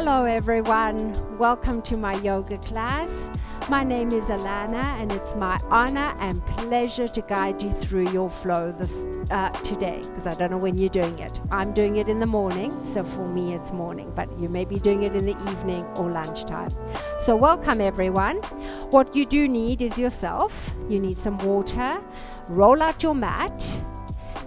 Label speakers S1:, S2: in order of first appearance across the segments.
S1: Hello everyone, welcome to my yoga class. My name is Alana and it's my honor and pleasure to guide you through your flow today, because I don't know when you're doing it. I'm doing it in the morning, so for me it's morning, but you may be doing it in the evening or lunchtime. So welcome everyone. What you do need is yourself. You need some water, roll out your mat,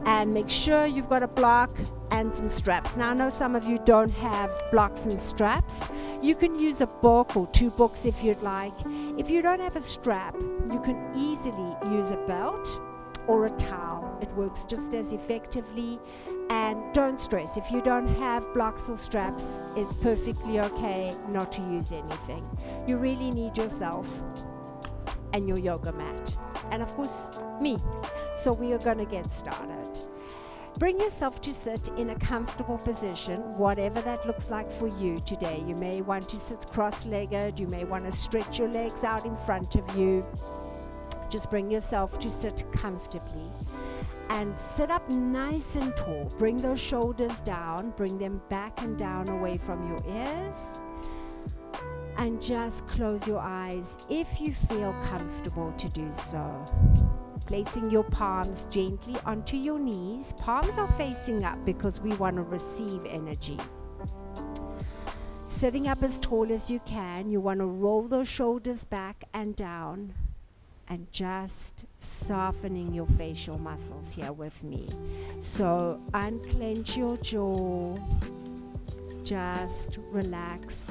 S1: and make sure you've got a block and some straps. Now I know some of you don't have blocks and straps. You can use a book or two books if you'd like. If you don't have a strap, you can easily use a belt or a towel. It works just as effectively. And don't stress, if you don't have blocks or straps, it's perfectly okay not to use anything. You really need yourself and your yoga mat, and of course me. So we are going to get started. Bring yourself to sit in a comfortable position, whatever that looks like for you today. You may want to sit cross-legged, you may want to stretch your legs out in front of you. Just bring yourself to sit comfortably and sit up nice and tall. Bring those shoulders down, bring them back and down away from your ears. And just close your eyes if you feel comfortable to do so. Placing your palms gently onto your knees. Palms are facing up because we want to receive energy. Sitting up as tall as you can, you want to roll those shoulders back and down, and just softening your facial muscles here with me. So unclench your jaw, just relax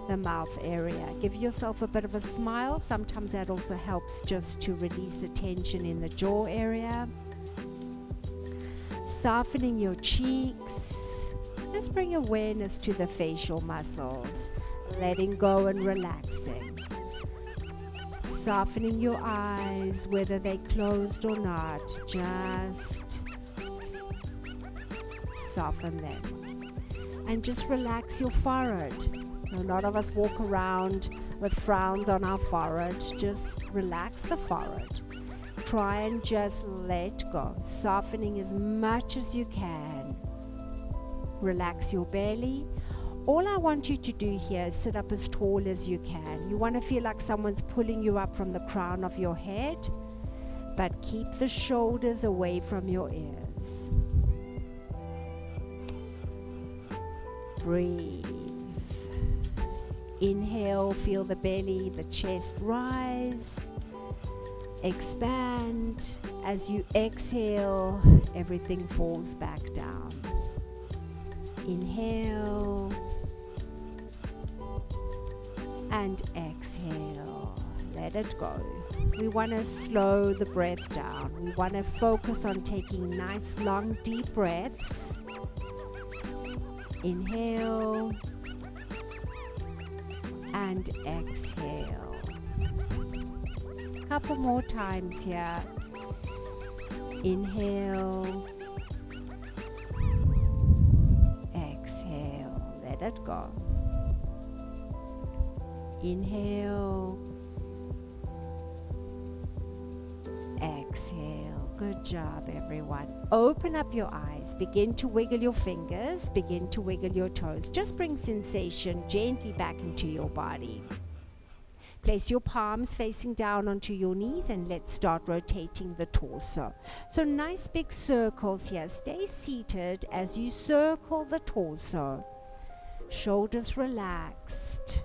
S1: the mouth area. Give yourself a bit of a smile. Sometimes that also helps just to release the tension in the jaw area. Softening your cheeks. Just bring awareness to the facial muscles. Letting go and relaxing. Softening your eyes, whether they're closed or not. Just soften them. And just relax your forehead. A lot of us walk around with frowns on our forehead. Just relax the forehead. Try and just let go, softening as much as you can. Relax your belly. All I want you to do here is sit up as tall as you can. You want to feel like someone's pulling you up from the crown of your head, but keep the shoulders away from your ears. Breathe. Inhale, feel the belly, the chest rise, expand. As you exhale, everything falls back down. Inhale and exhale. Let it go. We want to slow the breath down. We want to focus on taking nice, long, deep breaths. Inhale and exhale. Couple more times here. Inhale, exhale, let it go. Inhale, exhale. Good job everyone. Open up your eyes, begin to wiggle your fingers, begin to wiggle your toes. Just bring sensation gently back into your body. Place your palms facing down onto your knees and let's start rotating the torso. So nice big circles here. Stay seated as you circle the torso. Shoulders relaxed.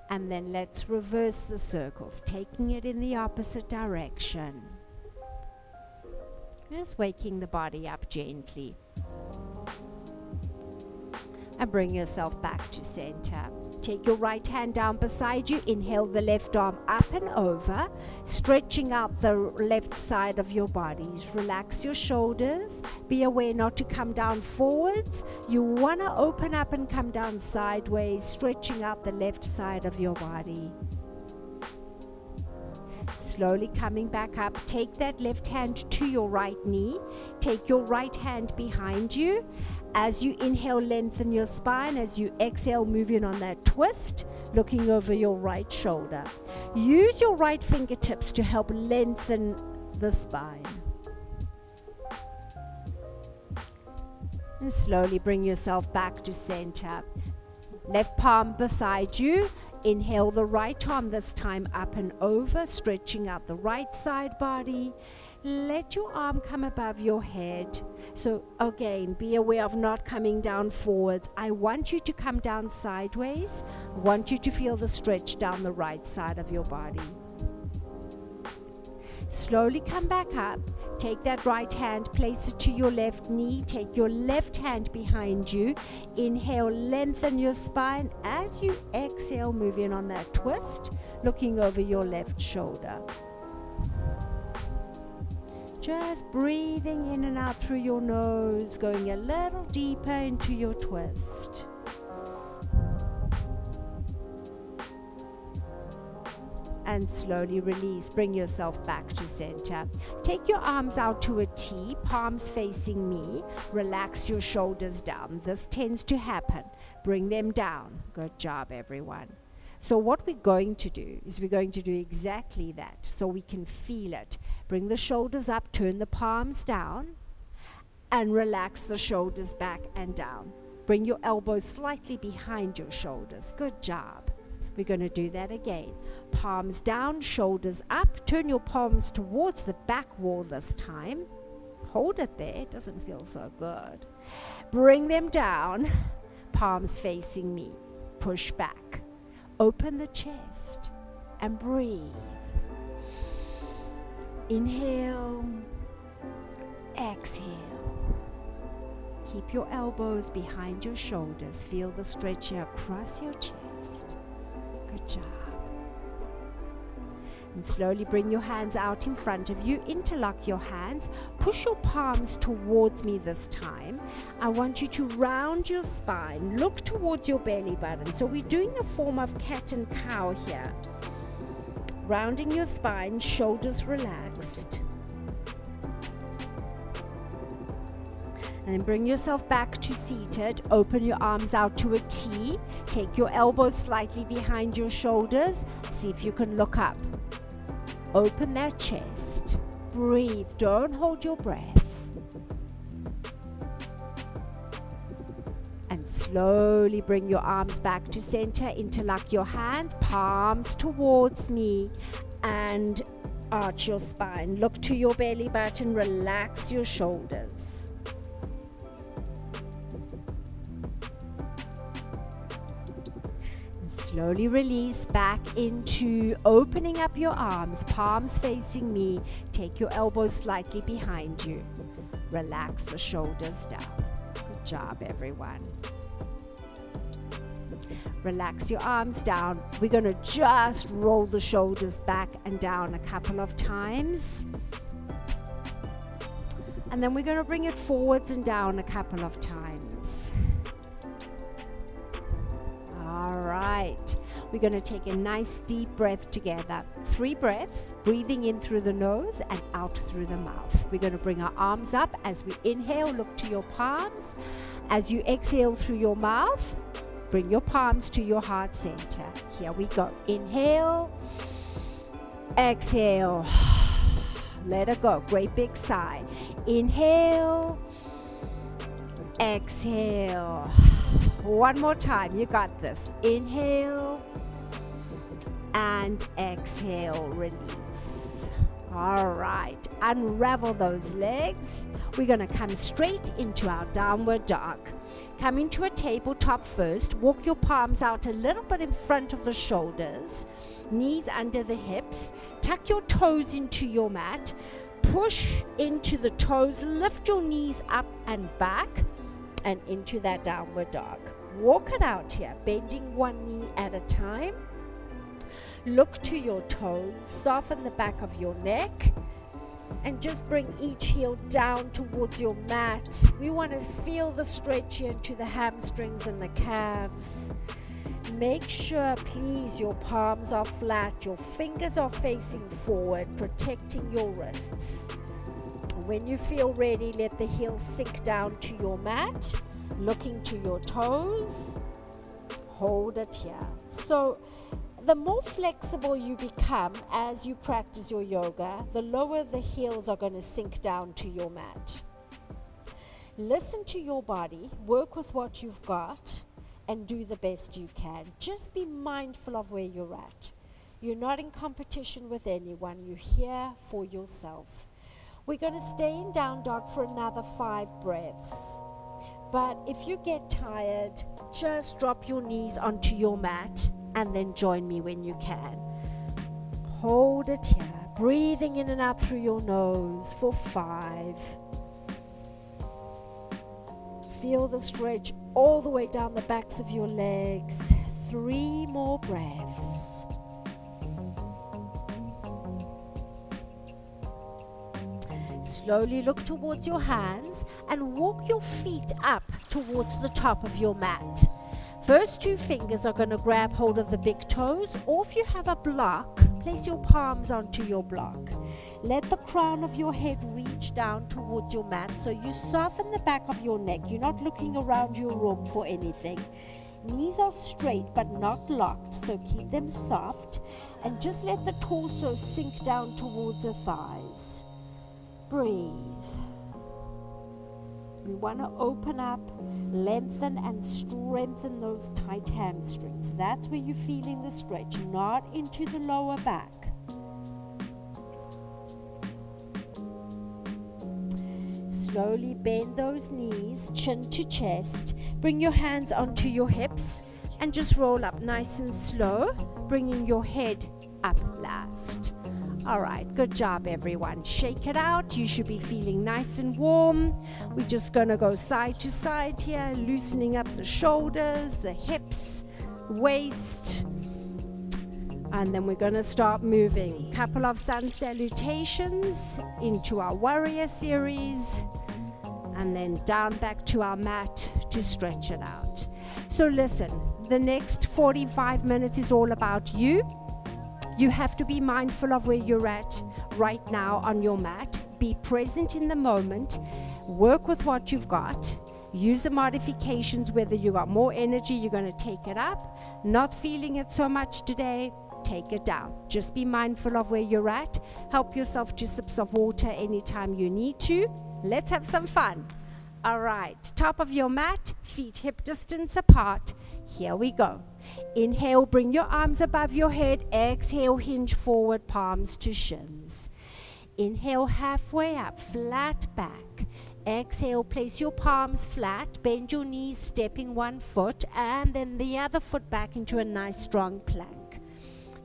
S1: And then let's reverse the circles, taking it in the opposite direction. Just waking the body up gently. And bring yourself back to center. Take your right hand down beside you. Inhale the left arm up and over, stretching out the left side of your body. Relax your shoulders. Be aware not to come down forwards. You want to open up and come down sideways, stretching out the left side of your body. Slowly coming back up. Take that left hand to your right knee. Take your right hand behind you. As you inhale, lengthen your spine. As you exhale, move in on that twist, looking over your right shoulder. Use your right fingertips to help lengthen the spine. And slowly bring yourself back to center. Left palm beside you. Inhale the right arm, this time up and over, stretching out the right side body. Let your arm come above your head. So again, be aware of not coming down forwards. I want you to come down sideways. I want you to feel the stretch down the right side of your body. Slowly come back up. Take that right hand, place it to your left knee. Take your left hand behind you. Inhale, lengthen your spine. As you exhale, move in on that twist, looking over your left shoulder. Just breathing in and out through your nose, going a little deeper into your twist. And slowly release. Bring yourself back to center. Take your arms out to a T, palms facing me. Relax your shoulders down. This tends to happen. Bring them down. Good job, everyone. So what we're going to do is we're going to do exactly that so we can feel it. Bring the shoulders up, turn the palms down, and relax the shoulders back and down. Bring your elbows slightly behind your shoulders. Good job. We're going to do that again. Palms down, shoulders up. Turn your palms towards the back wall this time. Hold it there. It doesn't feel so good. Bring them down. Palms facing me. Push back. Open the chest and breathe. Inhale. Exhale. Keep your elbows behind your shoulders. Feel the stretch here across your chest. Good job. And slowly bring your hands out in front of you. Interlock your hands. Push your palms towards me this time. I want you to round your spine. Look towards your belly button. So we're doing a form of cat and cow here. Rounding your spine, shoulders relaxed. And then bring yourself back to seated. Open your arms out to a T. Take your elbows slightly behind your shoulders. See if you can look up. Open that chest. Breathe. Don't hold your breath. And slowly bring your arms back to center. Interlock your hands. Palms towards me. And arch your spine. Look to your belly button. Relax your shoulders. Slowly release back into opening up your arms, palms facing me. Take your elbows slightly behind you. Relax the shoulders down. Good job, everyone. Relax your arms down. We're going to just roll the shoulders back and down a couple of times. And then we're going to bring it forwards and down a couple of times. All right, we're going to take a nice deep breath together. 3 breaths, breathing in through the nose and out through the mouth. We're going to bring our arms up as we inhale, look to your palms. As you exhale through your mouth, bring your palms to your heart center. Here we go. Inhale, exhale, let it go. Great big sigh. Inhale, exhale. One more time, you got this. Inhale and exhale, release. All right, unravel those legs. We're going to come straight into our downward dog. Come into a tabletop first. Walk your palms out a little bit in front of the shoulders. Knees under the hips. Tuck your toes into your mat. Push into the toes. Lift your knees up and back. And into that downward dog. Walk it out here, bending one knee at a time. Look to your toes, soften the back of your neck, and just bring each heel down towards your mat. We want to feel the stretch here into the hamstrings and the calves. Make sure, please, your palms are flat, your fingers are facing forward, protecting your wrists. When you feel ready, let the heels sink down to your mat, looking to your toes. Hold it here. So the more flexible you become as you practice your yoga, the lower the heels are going to sink down to your mat. Listen to your body, work with what you've got, and do the best you can. Just be mindful of where you're at. You're not in competition with anyone. You're here for yourself. We're going to stay in down dog for another 5 breaths. But if you get tired, just drop your knees onto your mat and then join me when you can. Hold it here, breathing in and out through your nose for 5. Feel the stretch all the way down the backs of your legs. 3 more breaths. Slowly look towards your hands and walk your feet up towards the top of your mat. First 2 fingers are going to grab hold of the big toes, or if you have a block, place your palms onto your block. Let the crown of your head reach down towards your mat so you soften the back of your neck. You're not looking around your room for anything. Knees are straight but not locked, so keep them soft, and just let the torso sink down towards the thighs. Breathe. We want to open up, lengthen and strengthen those tight hamstrings. That's where you're feeling the stretch, not into the lower back. Slowly bend those knees, chin to chest. Bring your hands onto your hips and just roll up nice and slow, bringing your head up last. All right, good job, everyone. Shake it out. You should be feeling nice and warm. We're just going to go side to side here, loosening up the shoulders, the hips, waist. And then we're going to start moving. Couple of sun salutations into our warrior series. And then down back to our mat to stretch it out. So listen, the next 45 minutes is all about you. You have to be mindful of where you're at right now on your mat. Be present in the moment. Work with what you've got. Use the modifications. Whether you got more energy, you're going to take it up. Not feeling it so much today, take it down. Just be mindful of where you're at. Help yourself to sip some water anytime you need to. Let's have some fun. All right, top of your mat, feet hip distance apart. Here we go. Inhale, bring your arms above your head. Exhale, hinge forward, palms to shins. Inhale, halfway up, flat back. Exhale, place your palms flat, bend your knees, stepping one foot, and then the other foot back into a nice strong plank.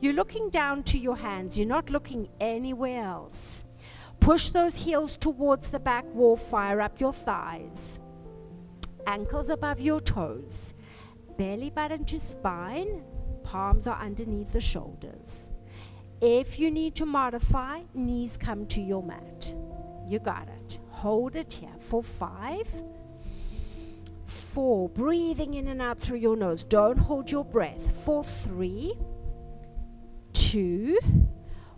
S1: You're looking down to your hands. You're not looking anywhere else. Push those heels towards the back wall, fire up your thighs. Ankles above your toes. Belly button to spine. Palms are underneath the shoulders. If you need to modify, knees come to your mat. You got it. Hold it here for 5, 4. Breathing in and out through your nose. Don't hold your breath. For 3, 2,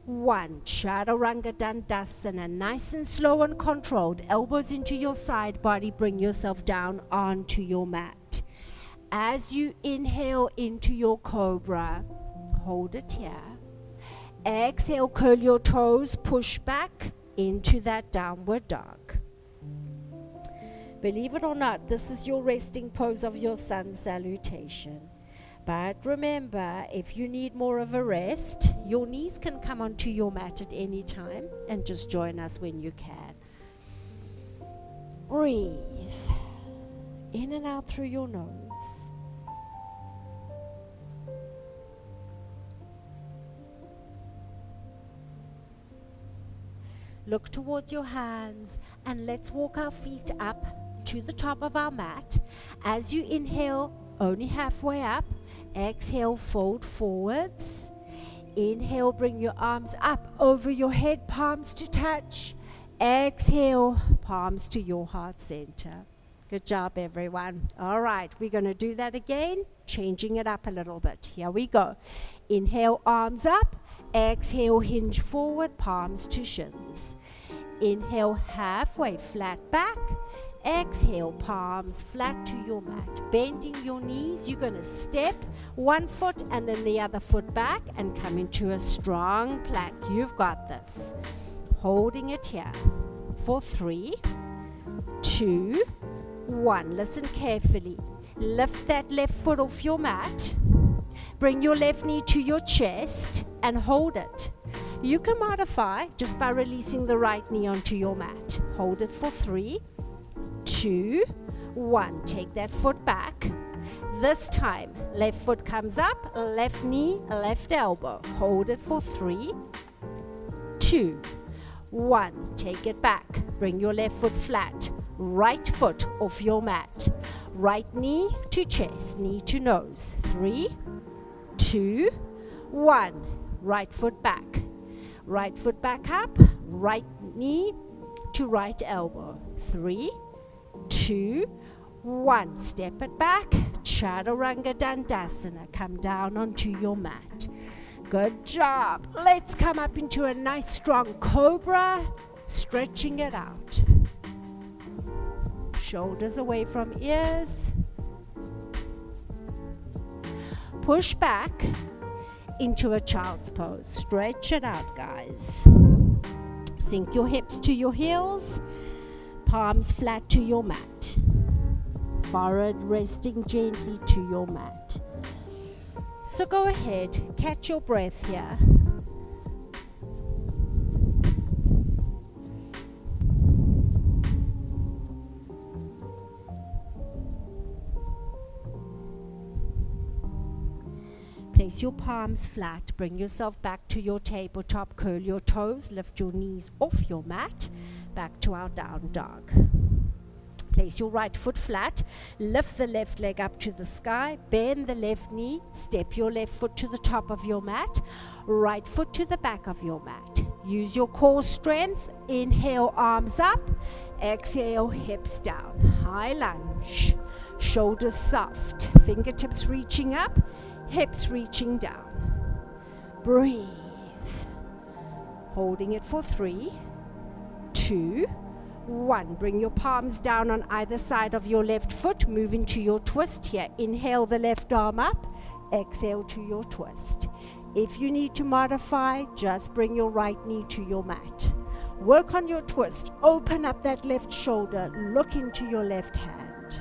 S1: 1. Chaturanga Dandasana. Nice and slow and controlled. Elbows into your side body. Bring yourself down onto your mat. As you inhale into your cobra, hold it here. Exhale, curl your toes, push back into that downward dog. Believe it or not, this is your resting pose of your sun salutation. But remember, if you need more of a rest, your knees can come onto your mat at any time and just join us when you can. Breathe in and out through your nose. Look towards your hands and let's walk our feet up to the top of our mat. As you inhale, only halfway up. Exhale, fold forwards. Inhale, bring your arms up over your head, palms to touch. Exhale, palms to your heart center. Good job, everyone. All right, we're going to do that again, changing it up a little bit. Here we go. Inhale, arms up. Exhale, hinge forward, palms to shins. Inhale, halfway, flat back. Exhale, palms flat to your mat. Bending your knees, you're going to step one foot and then the other foot back and come into a strong plank. You've got this. Holding it here for 3, 2, 1. Listen carefully. Lift that left foot off your mat. Bring your left knee to your chest and hold it. You can modify just by releasing the right knee onto your mat. Hold it for 3, 2, 1. Take that foot back. This time, left foot comes up, left knee, left elbow. Hold it for 3, 2, 1. Take it back. Bring your left foot flat. Right foot off your mat. Right knee to chest, knee to nose. 3, 2, 1. Right foot back. Right foot back up. Right knee to right elbow. 3, 2, 1. Step it back. Chaturanga Dandasana. Come down onto your mat. Good job. Let's come up into a nice strong cobra. Stretching it out. Shoulders away from ears. Push back into a child's pose. Stretch it out, guys. Sink your hips to your heels. Palms flat to your mat. Forehead resting gently to your mat. So go ahead, catch your breath here. Place your palms flat, bring yourself back to your tabletop, curl your toes, lift your knees off your mat, back to our down dog. Place your right foot flat, lift the left leg up to the sky, bend the left knee, step your left foot to the top of your mat, right foot to the back of your mat. Use your core strength, inhale arms up, exhale hips down, high lunge, shoulders soft, fingertips reaching up, hips reaching down. Breathe. Holding it for 3, 2, 1. Bring your palms down on either side of your left foot. Move into your twist here. Inhale the left arm up. Exhale to your twist. If you need to modify, just bring your right knee to your mat. Work on your twist. Open up that left shoulder. Look into your left hand.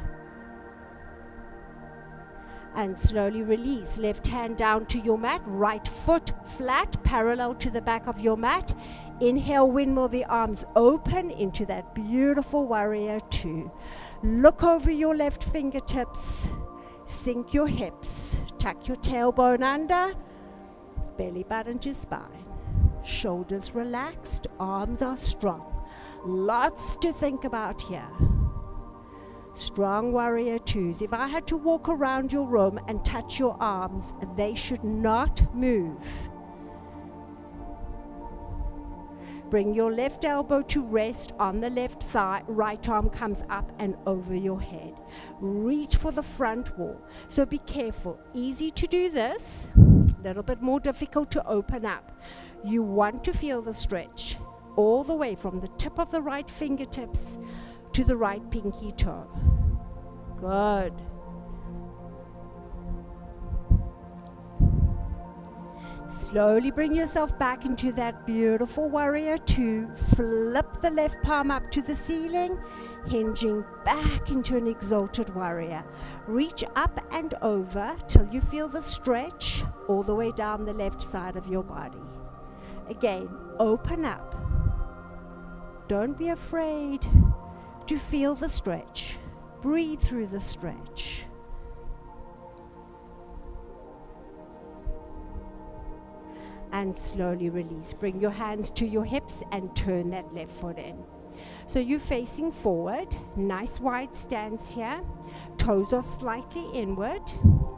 S1: And slowly release. Left hand down to your mat. Right foot flat, parallel to the back of your mat. Inhale, windmill the arms open into that beautiful warrior 2. Look over your left fingertips. Sink your hips. Tuck your tailbone under. Belly button to spine. Shoulders relaxed. Arms are strong. Lots to think about here. Strong warrior 2s. If I had to walk around your room and touch your arms, they should not move. Bring your left elbow to rest on the left thigh. Right arm comes up and over your head. Reach for the front wall. So be careful. Easy to do this. A little bit more difficult to open up. You want to feel the stretch all the way from the tip of the right fingertips to the right pinky toe. Good. Slowly bring yourself back into that beautiful warrior 2. Flip the left palm up to the ceiling, hinging back into an exalted warrior. Reach up and over till you feel the stretch all the way down the left side of your body. Again, open up. Don't be afraid to feel the stretch. Breathe through the stretch. And slowly release. Bring your hands to your hips and turn that left foot in. So you're facing forward. Nice wide stance here. Toes are slightly inward.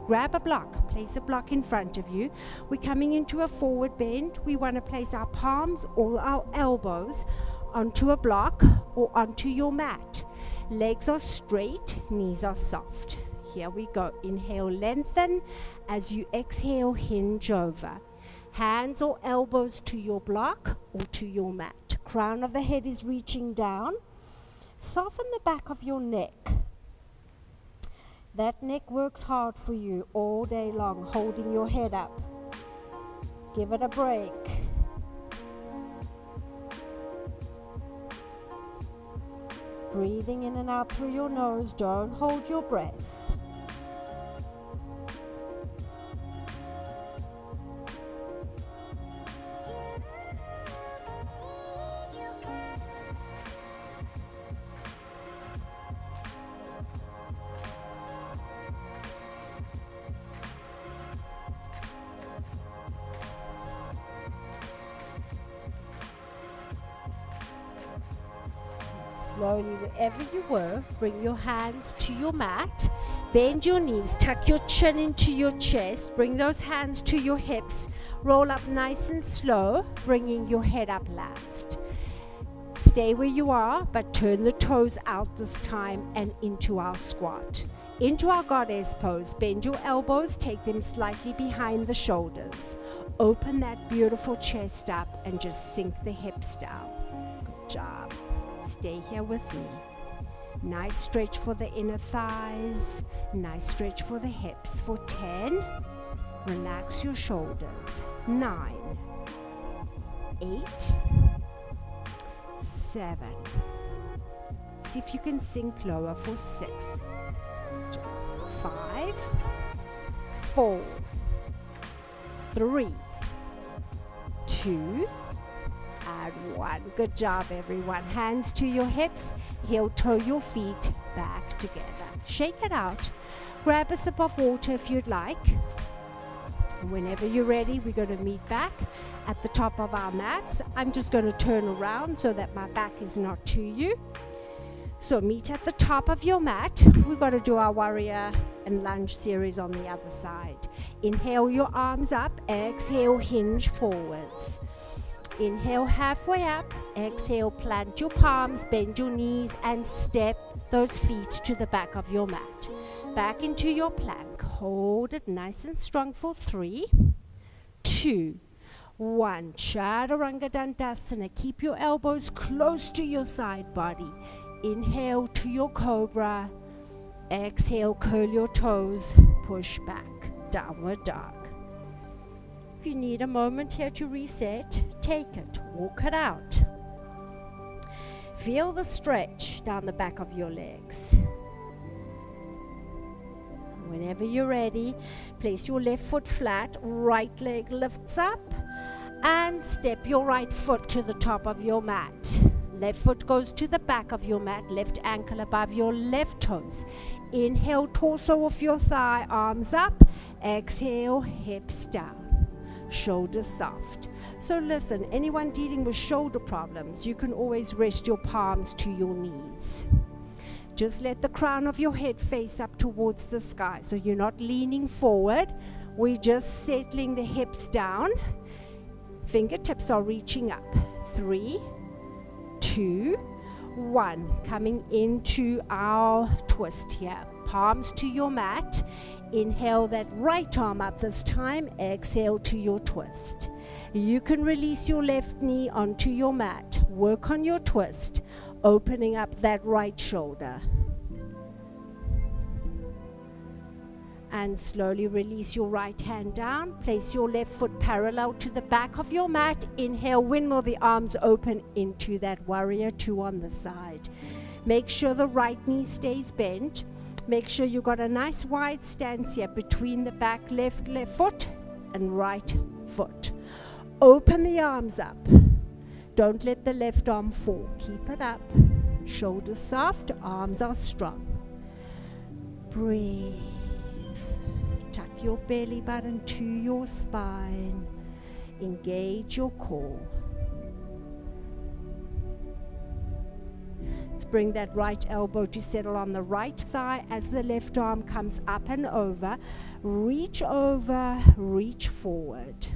S1: Grab a block. Place a block in front of you. We're coming into a forward bend. We want to place our palms or our elbows onto a block or onto your mat. Legs are straight, knees are soft. Here we go. Inhale, lengthen. As you exhale, hinge over. Hands or elbows to your block or to your mat. Crown of the head is reaching down. Soften the back of your neck. That neck works hard for you all day long, holding your head up. Give it a break. Breathing in and out through your nose. Don't hold your breath. Slowly, wherever you were, bring your hands to your mat. Bend your knees, tuck your chin into your chest. Bring those hands to your hips. Roll up nice and slow, bringing your head up last. Stay where you are, but turn the toes out this time and into our squat. Into our goddess pose. Bend your elbows, take them slightly behind the shoulders. Open that beautiful chest up and just sink the hips down. Good job. Stay here with me. Nice stretch for the inner thighs. Nice stretch for the hips. For 10. Relax your shoulders. 9. 8. 7. See if you can sink lower for 6. 5. 4. 3. 2. And 1. Good job, everyone. Hands to your hips. Heel toe your feet back together. Shake it out. Grab a sip of water if you'd like. Whenever you're ready, we're going to meet back at the top of our mats. I'm just going to turn around so that my back is not to you. So meet at the top of your mat. We're going to do our warrior and lunge series on the other side. Inhale your arms up. Exhale, hinge forwards. Inhale halfway up. Exhale, plant your palms, bend your knees, and step those feet to the back of your mat. Back into your plank. Hold it nice and strong for 3, 2, 1. Chaturanga Dandasana. Keep your elbows close to your side body. Inhale to your cobra. Exhale, curl your toes. Push back. Downward dog. If you need a moment here to reset, take it. Walk it out. Feel the stretch down the back of your legs. Whenever you're ready, place your left foot flat, right leg lifts up, and step your right foot to the top of your mat. Left foot goes to the back of your mat, left ankle above your left toes. Inhale, torso off your thigh, arms up. Exhale, hips down, shoulders soft. So listen, anyone dealing with shoulder problems, you can always rest your palms to your knees. Just let the crown of your head face up towards the sky. So you're not leaning forward. We're just settling the hips down. Fingertips are reaching up. 3, 2, 1. Coming into our twist here. Palms to your mat. Inhale that right arm up this time. Exhale to your twist. You can release your left knee onto your mat. Work on your twist. Opening up that right shoulder. And slowly release your right hand down. Place your left foot parallel to the back of your mat. Inhale, windmill the arms open into that warrior 2 on the side. Make sure the right knee stays bent. Make sure you've got a nice wide stance here between the back left foot and right foot. Open the arms up. Don't let the left arm fall. Keep it up. Shoulders soft, arms are strong. Breathe. Tuck your belly button to your spine. Engage your core. Let's bring that right elbow to settle on the right thigh as the left arm comes up and over. Reach over, reach forward.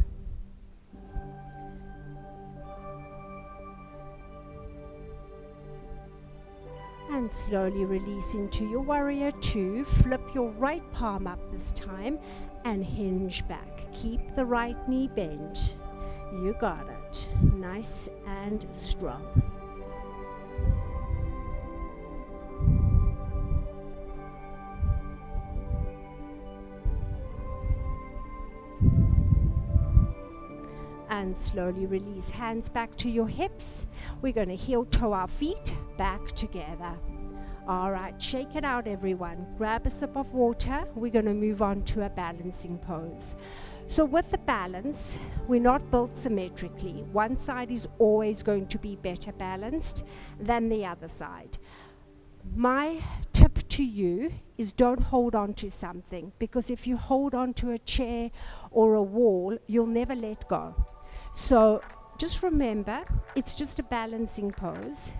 S1: And slowly release into your warrior 2. Flip your right palm up this time and hinge back. Keep the right knee bent. You got it. Nice and strong. And slowly release. Hands back to your hips. We're going to heel toe our feet. back together. All right, shake it out, everyone. Grab a sip of water. We're going to move on to a balancing pose. So with the balance, we're not built symmetrically. One side is always going to be better balanced than the other side. My tip to you is don't hold on to something, because if you hold on to a chair or a wall, you'll never let go. So just remember, it's just a balancing pose.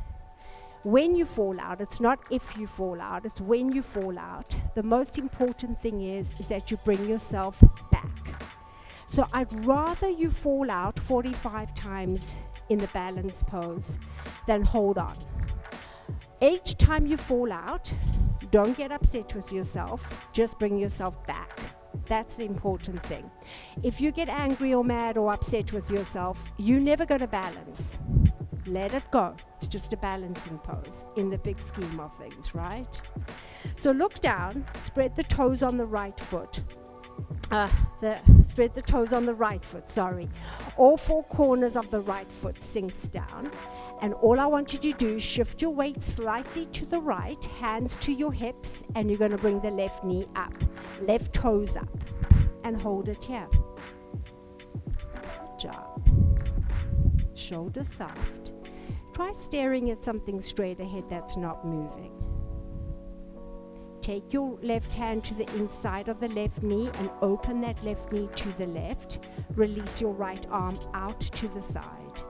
S1: When you fall out, it's not if you fall out, it's when you fall out. The most important thing is that you bring yourself back. So I'd rather you fall out 45 times in the balance pose than hold on. Each time you fall out, don't get upset with yourself, just bring yourself back. That's the important thing. If you get angry or mad or upset with yourself, you're never going to balance. Let it go. It's just a balancing pose in the big scheme of things, right? So look down, spread the toes on the right foot. Spread the toes on the right foot, sorry. All four corners of the right foot sinks down. And all I want you to do is shift your weight slightly to the right, hands to your hips, and you're going to bring the left knee up, left toes up, and hold it here. Good job. Shoulders soft. Try staring at something straight ahead that's not moving. Take your left hand to the inside of the left knee and open that left knee to the left. Release your right arm out to the side.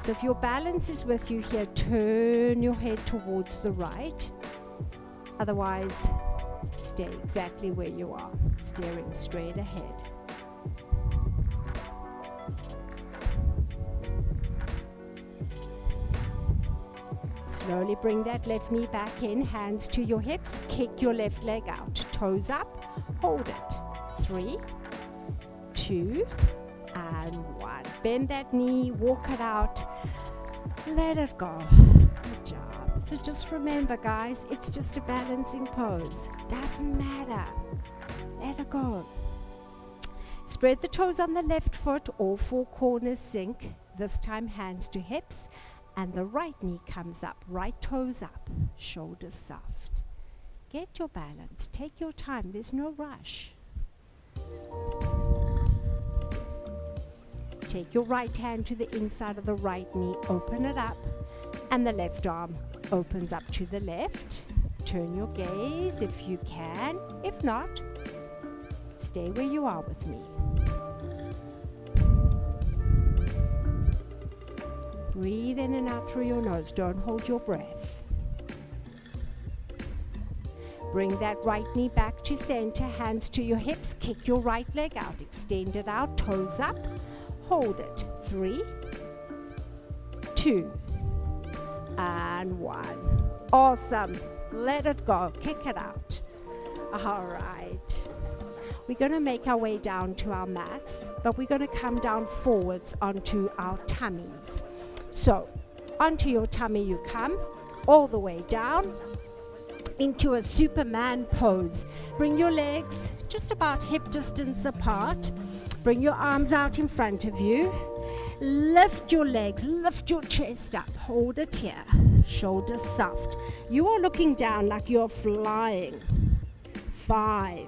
S1: So if your balance is with you here, turn your head towards the right. Otherwise, stay exactly where you are, staring straight ahead. Slowly bring that left knee back in, hands to your hips, kick your left leg out, toes up, hold it. 3, 2, and 1. Bend that knee, walk it out, let it go. Good job. So just remember, guys, it's just a balancing pose. Doesn't matter. Let it go. Spread the toes on the left foot, all four corners sink. This time hands to hips, and the right knee comes up, right toes up, shoulders soft. Get your balance. Take your time. There's no rush. Take your right hand to the inside of the right knee, open it up, and the left arm opens up to the left. Turn your gaze if you can. If not, stay where you are with me. Breathe in and out through your nose. Don't hold your breath. Bring that right knee back to center, hands to your hips, kick your right leg out, extend it out, toes up, hold it. 3, 2, and 1. Awesome. Let it go. Kick it out. All right. We're going to make our way down to our mats, but we're going to come down forwards onto our tummies. So, onto your tummy you come, all the way down into a Superman pose. Bring your legs just about hip distance apart. Bring your arms out in front of you. Lift your legs, lift your chest up. Hold it here. Shoulders soft. You are looking down like you're flying. 5,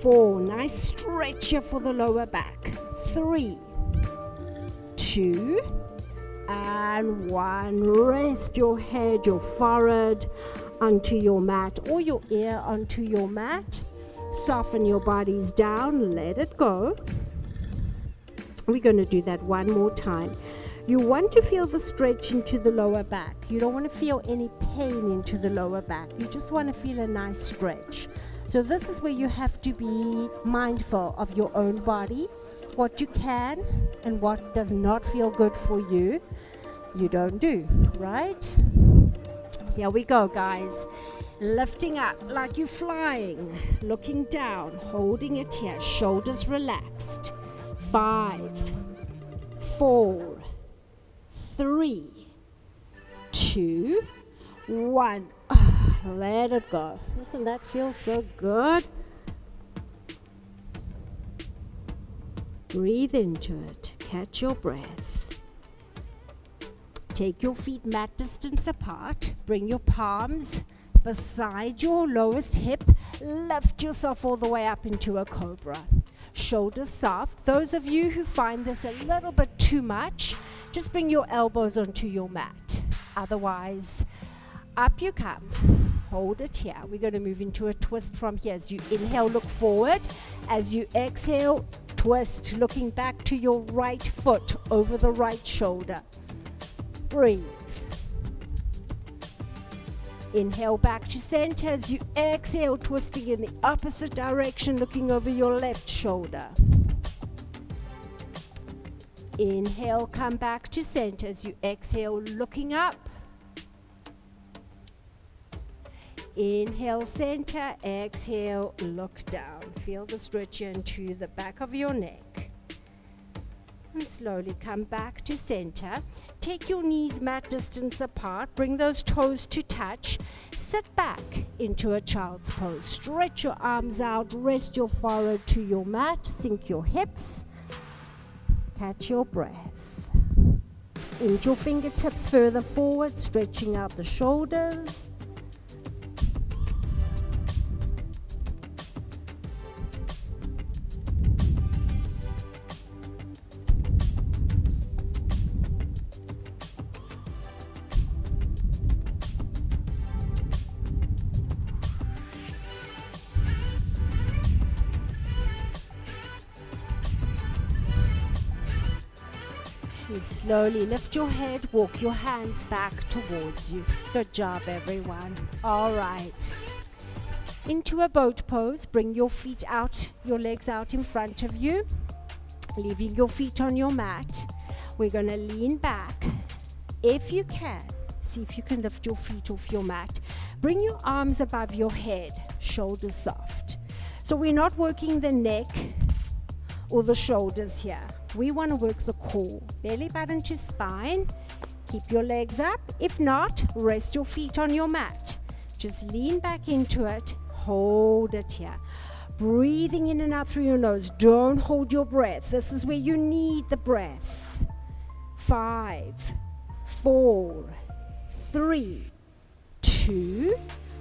S1: 4. Nice stretch here for the lower back. 3, 2, and 1. Rest your head, your forehead onto your mat, or your ear onto your mat. Soften your bodies down, let it go. We're going to do that one more time. You want to feel the stretch into the lower back. You don't want to feel any pain into the lower back. You just want to feel a nice stretch. So this is where you have to be mindful of your own body. What you can and what does not feel good for you, you don't do, right? Here we go, guys. Lifting up like you're flying, looking down, holding it here, shoulders relaxed. 5, 4, 3, 2, 1. Let it go. Doesn't that feel so good? Breathe into it. Catch your breath. Take your feet mat distance apart. Bring your palms beside your lowest hip. Lift yourself all the way up into a cobra. Shoulders soft. Those of you who find this a little bit too much, just bring your elbows onto your mat. Otherwise, up you come. Hold it here. We're going to move into a twist from here. As you inhale, look forward. As you exhale, twist, looking back to your right foot over the right shoulder. Breathe. Inhale back to center. As you exhale, twisting in the opposite direction, looking over your left shoulder. Inhale, come back to center. As you exhale, looking up. Inhale, center. Exhale, look down. Feel the stretch into the back of your neck. And slowly come back to center. Take your knees mat distance apart. Bring those toes to touch. Sit back into a child's pose. Stretch your arms out. Rest your forehead to your mat. Sink your hips. Catch your breath. Inch your fingertips further forward, stretching out the shoulders. And slowly lift your head, walk your hands back towards you. Good job, everyone. All right. Into a boat pose. Bring your feet out, your legs out in front of you, leaving your feet on your mat. We're going to lean back. If you can, see if you can lift your feet off your mat. Bring your arms above your head, shoulders soft. So we're not working the neck or the shoulders here. We want to work the core. Belly button to spine. Keep your legs up. If not, rest your feet on your mat. Just lean back into it. Hold it here. Breathing in and out through your nose. Don't hold your breath. This is where you need the breath. 5, 4, 3, 2,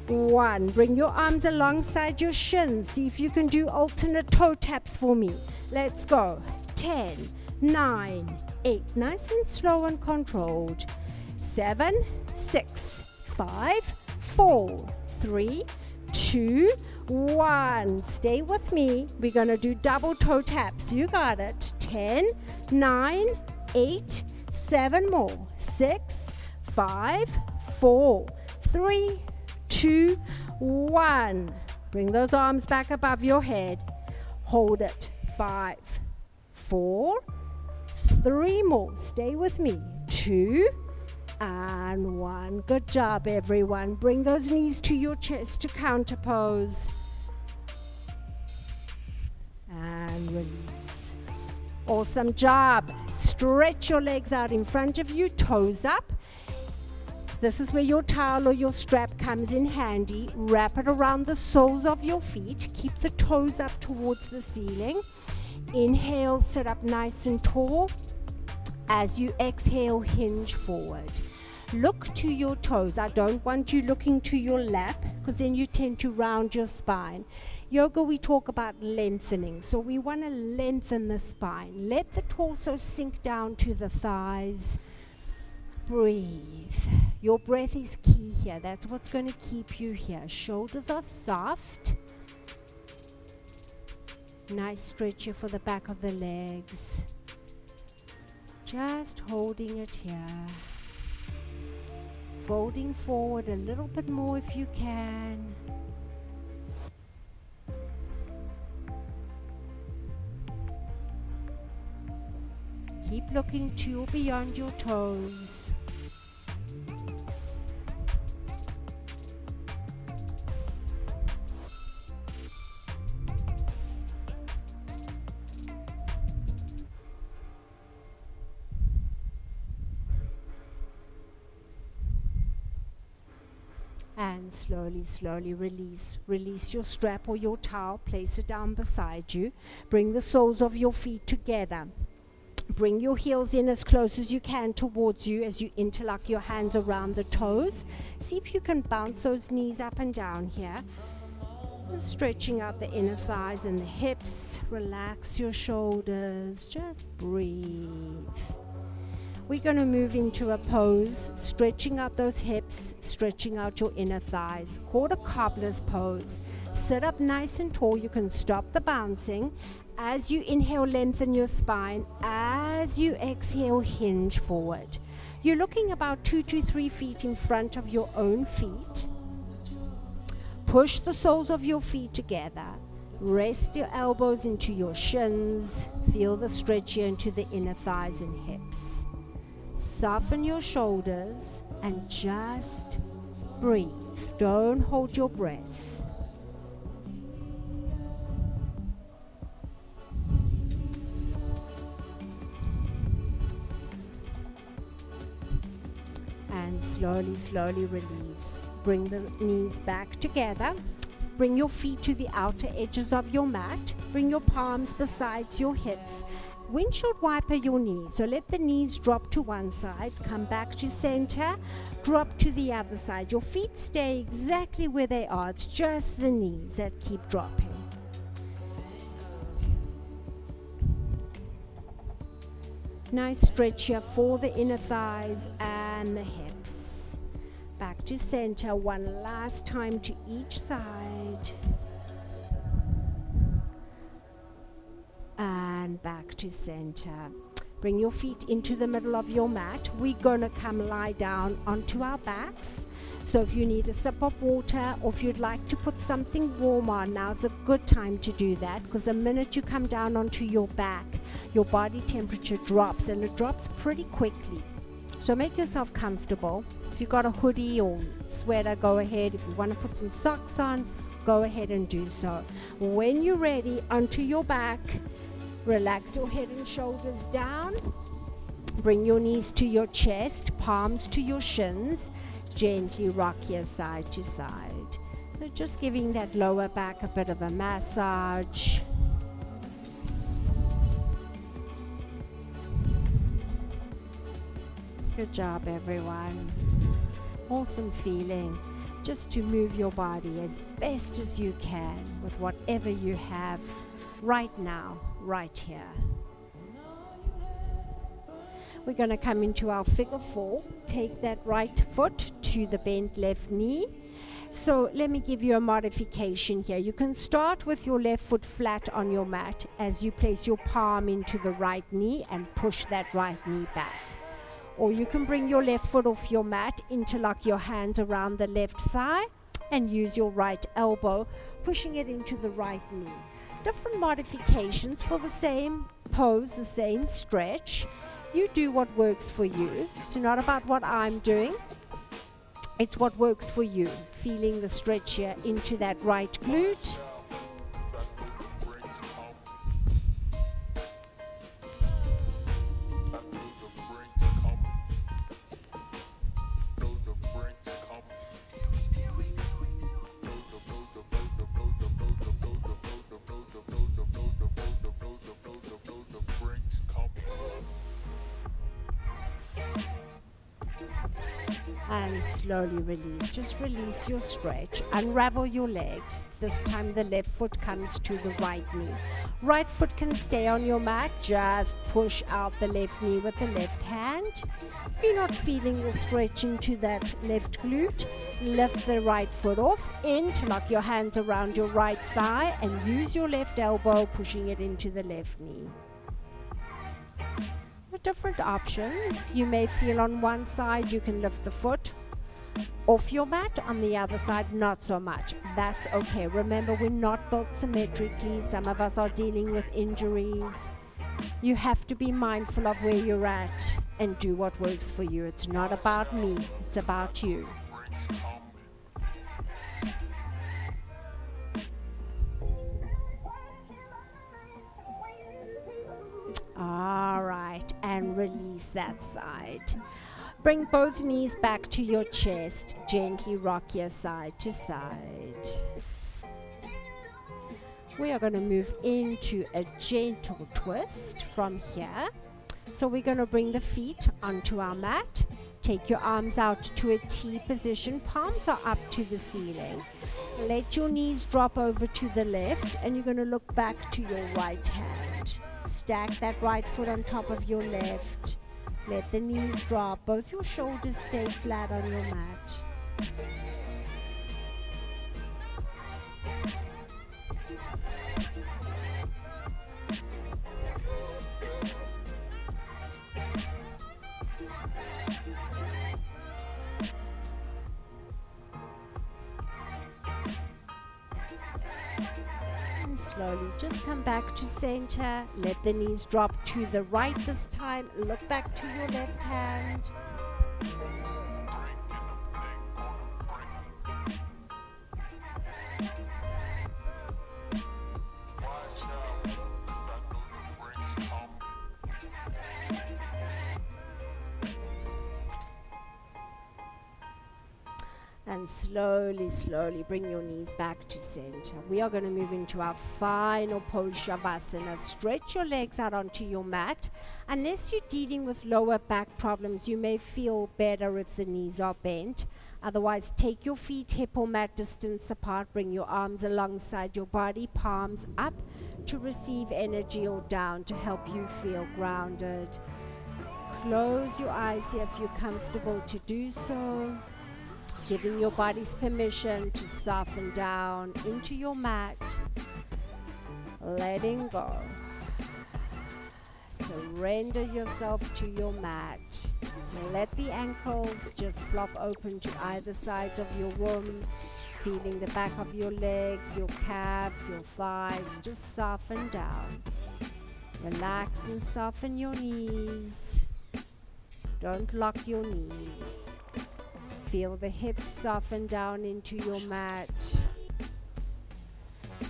S1: 1. Bring your arms alongside your shins. See if you can do alternate toe taps for me. Let's go. 10, 9, 8. Nice and slow and controlled. 7, 6, 5, 4, 3, 2, 1. Stay with me. We're going to do double toe taps. You got it. 10, 9, 8, 7 more. 6, 5, 4, 3, 2, 1. Bring those arms back above your head. Hold it. 5, 4, 3 more. Stay with me. 2 and 1. Good job, everyone. Bring those knees to your chest to counter pose. And release. Awesome job. Stretch your legs out in front of you, toes up. This is where your towel or your strap comes in handy. Wrap it around the soles of your feet. Keep the toes up towards the ceiling. Inhale, sit up nice and tall. As you exhale, hinge forward. Look to your toes. I don't want you looking to your lap because then you tend to round your spine. Yoga, we talk about lengthening. So we want to lengthen the spine. Let the torso sink down to the thighs. Breathe. Your breath is key here. That's what's going to keep you here. Shoulders are soft. Nice stretch here for the back of the legs. Just holding it here. Folding forward a little bit more if you can. Keep looking to or beyond your toes. And slowly release. Release your strap or your towel. Place it down beside you. Bring the soles of your feet together. Bring your heels in as close as you can towards you as you interlock your hands around the toes. See if you can bounce those knees up and down here. Stretching out the inner thighs and the hips. Relax your shoulders. Just breathe. We're going to move into a pose, stretching out those hips, stretching out your inner thighs. Called a cobbler's pose. Sit up nice and tall. You can stop the bouncing. As you inhale, lengthen your spine. As you exhale, hinge forward. You're looking about 2 to 3 feet in front of your own feet. Push the soles of your feet together. Rest your elbows into your shins. Feel the stretch here into the inner thighs and hips. Soften your shoulders and just breathe. Don't hold your breath. And slowly, slowly release. Bring the knees back together. Bring your feet to the outer edges of your mat. Bring your palms beside your hips. Windshield wiper your knees. So let the knees drop to one side. Come back to center. Drop to the other side. Your feet stay exactly where they are. It's just the knees that keep dropping. Nice stretch here for the inner thighs and the hips. Back to center one last time to each side. And back to center. Bring your feet into the middle of your mat. We're going to come lie down onto our backs. So if you need a sip of water or if you'd like to put something warm on, now's a good time to do that, because the minute you come down onto your back, your body temperature drops, and it drops pretty quickly. So make yourself comfortable. If you've got a hoodie or sweater, go ahead. If you want to put some socks on, go ahead and do so. When you're ready, onto your back, relax your head and shoulders down. Bring your knees to your chest, palms to your shins. Gently rock your side to side. So just giving that lower back a bit of a massage. Good job, everyone. Awesome feeling. Just to move your body as best as you can with whatever you have right now, right here. We're going to come into our figure 4. Take that right foot to the bent left knee. So let me give you a modification here. You can start with your left foot flat on your mat as you place your palm into the right knee and push that right knee back. Or you can bring your left foot off your mat, interlock your hands around the left thigh, and use your right elbow, pushing it into the right knee. Different modifications for the same pose, the same stretch. You do what works for you. It's not about what I'm doing. It's what works for you. Feeling the stretch here into that right glute. And slowly release. Just release your stretch. Unravel your legs. This time the left foot comes to the right knee. Right foot can stay on your mat. Just push out the left knee with the left hand. If you're not feeling the stretch into that left glute, lift the right foot off. Interlock your hands around your right thigh and use your left elbow, pushing it into the left knee. Different options. You may feel on one side you can lift the foot off your mat, on the other side not so much. That's okay. Remember, we're not built symmetrically. Some of us are dealing with injuries. You have to be mindful of where you're at and do what works for you. It's not about me, it's about you. All right, and release that side. Bring both knees back to your chest. Gently rock your side to side. We are going to move into a gentle twist from here. So we're going to bring the feet onto our mat. Take your arms out to a T position. Palms are up to the ceiling. Let your knees drop over to the left, and you're going to look back to your right hand. Stack that right foot on top of your left. Let the knees drop. Both your shoulders stay flat on your mat. Slowly just come back to center. Let the knees drop to the right this time. Look back to your left hand. And slowly, slowly bring your knees back to center. We are going to move into our final pose, Shavasana. Stretch your legs out onto your mat. Unless you're dealing with lower back problems, you may feel better if the knees are bent. Otherwise, take your feet hip or mat distance apart. Bring your arms alongside your body, palms up to receive energy or down to help you feel grounded. Close your eyes here if you're comfortable to do so. Giving your body's permission to soften down into your mat. Letting go. Surrender yourself to your mat. Let the ankles just flop open to either sides of your room. Feeling the back of your legs, your calves, your thighs. Just soften down. Relax and soften your knees. Don't lock your knees. Feel the hips soften down into your mat.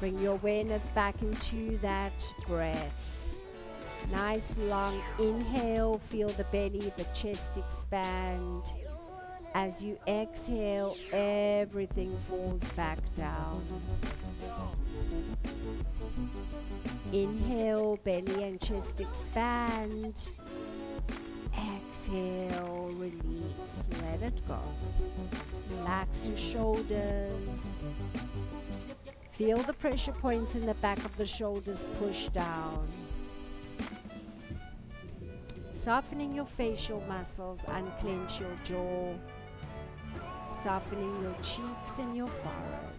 S1: Bring your awareness back into that breath. Nice long inhale. Feel the belly, the chest expand. As you exhale, everything falls back down. Inhale, belly and chest expand. Exhale, release, let it go. Relax your shoulders. Feel the pressure points in the back of the shoulders push down. Softening your facial muscles, unclench your jaw. Softening your cheeks and your forehead.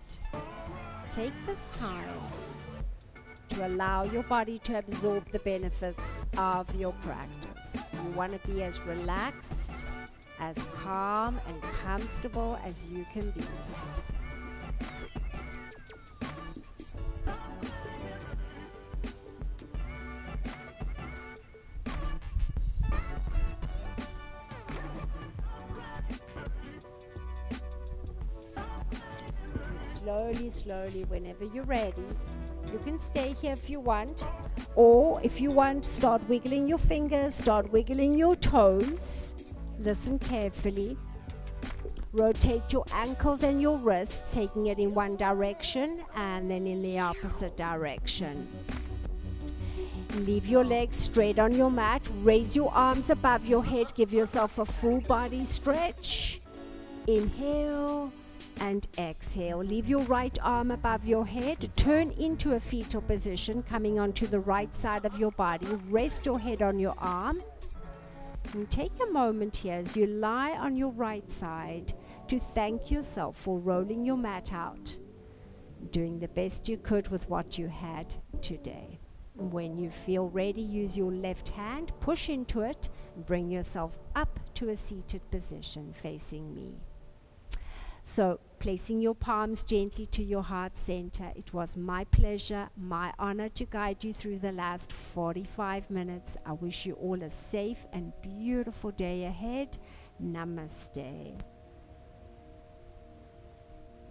S1: Take this time to allow your body to absorb the benefits of your practice. You want to be as relaxed, as calm and comfortable as you can be. Slowly, slowly, whenever you're ready, you can stay here if you want, or if you want, start wiggling your fingers, start wiggling your toes. Listen carefully. Rotate your ankles and your wrists, taking it in one direction and then in the opposite direction. Leave your legs straight on your mat. Raise your arms above your head. Give yourself a full body stretch. Inhale and exhale. Leave your right arm above your head. Turn into a fetal position, coming onto the right side of your body. Rest your head on your arm. And take a moment here as you lie on your right side to thank yourself for rolling your mat out, doing the best you could with what you had today. When you feel ready, use your left hand, push into it, and bring yourself up to a seated position facing me. So, placing your palms gently to your heart center, it was my pleasure, my honor to guide you through the last 45 minutes. I wish you all a safe and beautiful day ahead. Namaste.